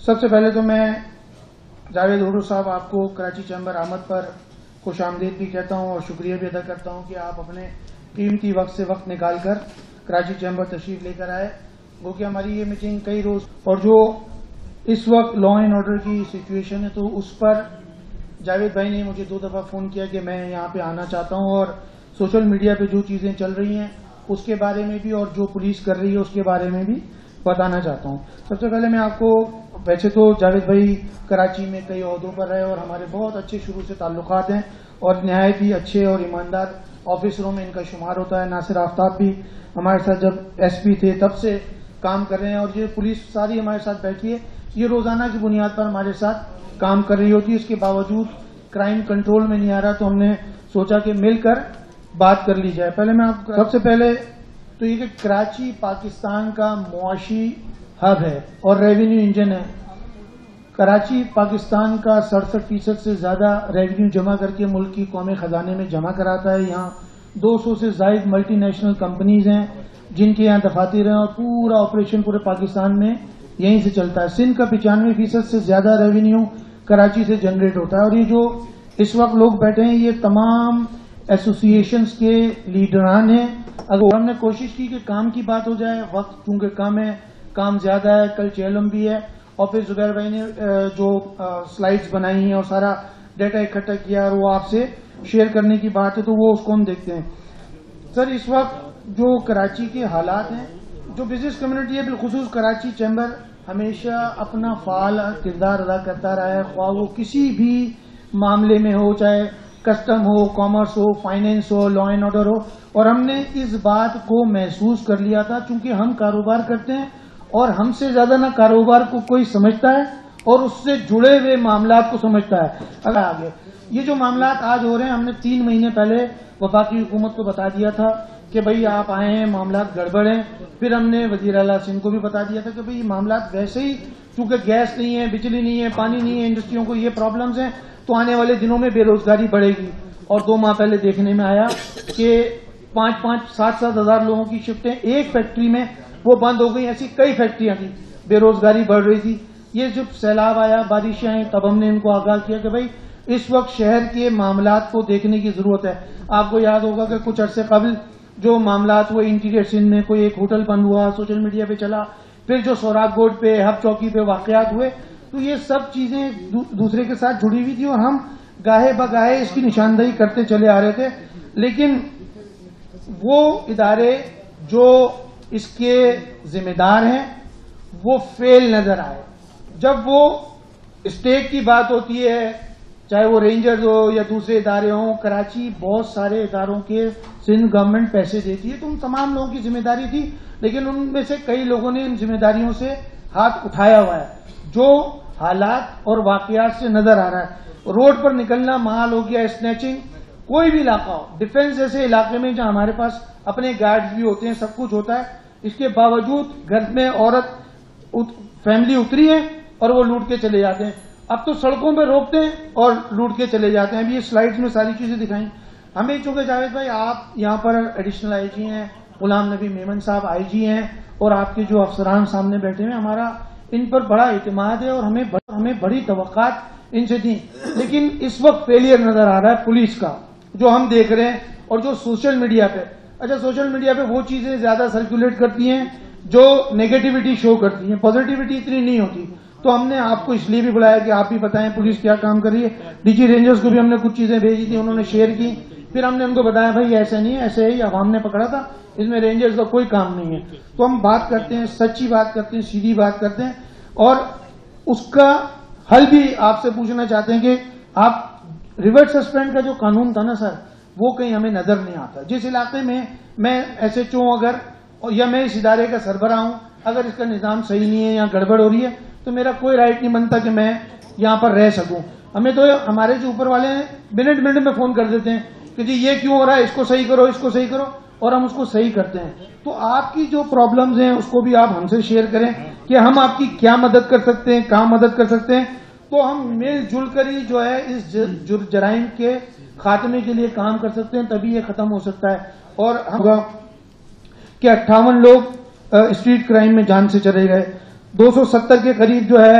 سب سے پہلے تو میں جاوید حڈو صاحب آپ کو کراچی چیمبر آمد پر خوش آمدید بھی کہتا ہوں اور شکریہ بھی ادا کرتا ہوں کہ آپ اپنے قیمتی وقت سے وقت نکال کر کراچی چیمبر تشریف لے کر آئے. وہ کہ ہماری یہ میٹنگ کئی روز اور جو اس وقت لا اینڈ آرڈر کی سچویشن ہے تو اس پر جاوید بھائی نے مجھے 2 دفعہ فون کیا کہ میں یہاں پہ آنا چاہتا ہوں اور سوشل میڈیا پہ جو چیزیں چل رہی ہیں اس کے بارے میں بھی اور جو پولیس کر رہی ہے اس کے بارے میں بھی بتانا چاہتا ہوں. سب سے پہلے میں آپ کو ویسے تو جاوید بھائی کراچی میں کئی عہدوں پر رہے اور ہمارے بہت اچھے شروع سے تعلقات ہیں اور نہایت ہی اچھے اور ایماندار آفیسروں میں ان کا شمار ہوتا ہے. ناصر آفتاب بھی ہمارے ساتھ جب ایس پی تھے تب سے کام کر رہے ہیں اور یہ پولیس ساری ہمارے ساتھ بیٹھی ہے, یہ روزانہ کی بنیاد پر ہمارے ساتھ کام کر رہی ہوتی ہے. اس کے باوجود کرائم کنٹرول میں نہیں آ رہا تو ہم نے سوچا کہ مل کر بات کر لی جائے. پہلے میں آپ سب سے پہلے تو یہ کہ کراچی پاکستان کا معاشی ہب ہے اور ریونیو انجن ہے. کراچی پاکستان کا 67% سے زیادہ ریونیو جمع کر کے ملک کی قومی خزانے میں جمع کراتا ہے. یہاں 200 سے زائد ملٹی نیشنل کمپنیز ہیں جن کے یہاں دفاتر ہیں اور پورا آپریشن پورے پاکستان میں یہیں سے چلتا ہے. سندھ کا 95% سے زیادہ ریونیو کراچی سے جنریٹ ہوتا ہے. اور یہ جو اس وقت لوگ بیٹھے ہیں یہ تمام ایسوسی ایشنز کے لیڈران ہیں. اگر ہم نے کوشش کی کہ کام کی بات ہو جائے, وقت چونکہ کم ہے, کام زیادہ ہے, کل چہلم بھی ہے اور پھر زبیر بھائی نے جو سلائیڈز بنائی ہیں اور سارا ڈیٹا اکٹھا کیا اور وہ آپ سے شیئر کرنے کی بات ہے تو وہ اس کو ہم دیکھتے ہیں. سر اس وقت جو کراچی کے حالات ہیں, جو بزنس کمیونٹی ہے بالخصوص کراچی چیمبر ہمیشہ اپنا فعال کردار ادا کرتا رہا ہے, خواہ وہ کسی بھی معاملے میں ہو, چاہے کسٹم ہو, کامرس ہو, فائنینس ہو, لا اینڈ آرڈر ہو. اور ہم نے اس بات کو محسوس کر لیا تھا چونکہ ہم کاروبار کرتے ہیں اور ہم سے زیادہ نہ کاروبار کو کوئی سمجھتا ہے اور اس سے جڑے ہوئے معاملات کو سمجھتا ہے. اگر آگے یہ جو معاملات آج ہو رہے ہیں, ہم نے 3 مہینے پہلے وفاقی حکومت کو بتا دیا تھا کہ بھئی آپ آئے ہیں, معاملات گڑبڑ ہیں. پھر ہم نے وزیر اعلیٰ سندھ کو بھی بتا دیا تھا کہ بھئی یہ معاملات ویسے ہی چونکہ گیس نہیں ہے, بجلی نہیں ہے, پانی نہیں ہے, انڈسٹریوں کو یہ پرابلمز ہیں تو آنے والے دنوں میں بے روزگاری بڑھے گی. اور 2 ماہ پہلے دیکھنے میں آیا کہ 5-7 ہزار لوگوں کی شفٹیں ایک فیکٹری میں وہ بند ہو گئی. ایسی کئی فیکٹریاں تھیں, بے روزگاری بڑھ رہی تھی. یہ جب سیلاب آیا, بارشیں آئیں, تب ہم نے ان کو آگاہ کیا کہ بھئی اس وقت شہر کے معاملات کو دیکھنے کی ضرورت ہے. آپ کو یاد ہوگا کہ کچھ عرصے قبل جو معاملات ہوئے انٹیریئر سندھ میں, کوئی ایک ہوٹل بند ہوا, سوشل میڈیا پہ چلا, پھر جو سوراخ گوڈ پہ, ہب چوکی پہ واقعات ہوئے, تو یہ سب چیزیں دوسرے کے ساتھ جڑی ہوئی تھی اور ہم گاہے بگاہے اس کی نشاندہی کرتے چلے آ رہے تھے. لیکن وہ ادارے جو اس کے ذمہ دار ہیں وہ فیل نظر آئے. جب وہ اسٹیٹ کی بات ہوتی ہے, چاہے وہ رینجرز ہو یا دوسرے ادارے ہوں, کراچی بہت سارے اداروں کے سندھ گورنمنٹ پیسے دیتی ہے تو ان تمام لوگوں کی ذمہ داری تھی, لیکن ان میں سے کئی لوگوں نے ان ذمہ داریوں سے ہاتھ اٹھایا ہوا ہے. جو حالات اور واقعات سے نظر آ رہا ہے, روڈ پر نکلنا محال ہو گیا, اسنیچنگ, کوئی بھی علاقہ ہو, ڈیفنس جیسے علاقے میں جہاں ہمارے پاس اپنے گارڈز بھی ہوتے ہیں, سب کچھ ہوتا ہے, اس کے باوجود گھر میں عورت فیملی اتری ہے اور وہ لوٹ کے چلے جاتے ہیں. اب تو سڑکوں پہ روکتے ہیں اور لوٹ کے چلے جاتے ہیں. اب یہ سلائیڈز میں ساری چیزیں دکھائیں. ہمیں چونکہ جاوید بھائی آپ یہاں پر ایڈیشنل آئی جی ہیں, غلام نبی میمن صاحب آئی جی ہیں اور آپ کے جو افسران سامنے بیٹھے ہیں, ہمارا ان پر بڑا اعتماد ہے اور ہمیں بڑی توقعات ان سے دیں. لیکن اس وقت فیلئر نظر آ رہا ہے پولیس کا جو ہم دیکھ رہے ہیں اور جو سوشل میڈیا پہ, اچھا سوشل میڈیا پہ وہ چیزیں زیادہ سرکولیٹ کرتی ہیں جو نیگیٹیوٹی شو کرتی ہیں, پازیٹیوٹی اتنی نہیں ہوتی. تو ہم نے آپ کو اس لیے بھی بلایا کہ آپ بھی بتائیں پولیس کیا کام کر رہی ہے. ڈی جی رینجرز کو بھی ہم نے کچھ چیزیں بھیجی تھی, انہوں نے شیئر کی. پھر ہم نے ان کو بتایا بھائی ایسے نہیں ہے, ایسے ہی عوام نے پکڑا تھا, اس میں رینجرز کا کوئی کام نہیں ہے. تو ہم بات کرتے ہیں, سچی بات کرتے ہیں, سیدھی بات کرتے ہیں اور اس کا حل بھی آپ سے پوچھنا چاہتے ہیں کہ آپ ریورس سسپینڈ کا جو قانون تھا نا سر, وہ کہیں ہمیں نظر نہیں آتا. جس علاقے میں ایس ایچ او اگر یا میں اس ادارے کا سربراہ ہوں, اگر اس کا نظام صحیح نہیں ہے یا گڑبڑ ہو رہی ہے تو میرا کوئی رائٹ نہیں بنتا کہ میں یہاں پر رہ سکوں. ہمیں تو ہمارے جو اوپر والے ہیں منٹ میں فون کر دیتے ہیں کہ جی یہ کیوں ہو رہا ہے, اس کو صحیح کرو, اس کو صحیح کرو, اور ہم اس کو صحیح کرتے ہیں. تو آپ کی جو پرابلمز ہیں اس کو بھی آپ ہم سے شیئر کریں کہ ہم آپ کی کیا مدد کر سکتے ہیں, کہاں مدد کر سکتے ہیں. تو ہم مل جل کر ہی جو ہے اس جرائم کے خاتمے کے لیے کام کر سکتے ہیں, تبھی یہ ختم ہو سکتا ہے. اور ہم کہ 58 لوگ اسٹریٹ کرائم میں جان سے چلے گئے, 270 کے قریب جو ہے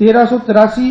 1383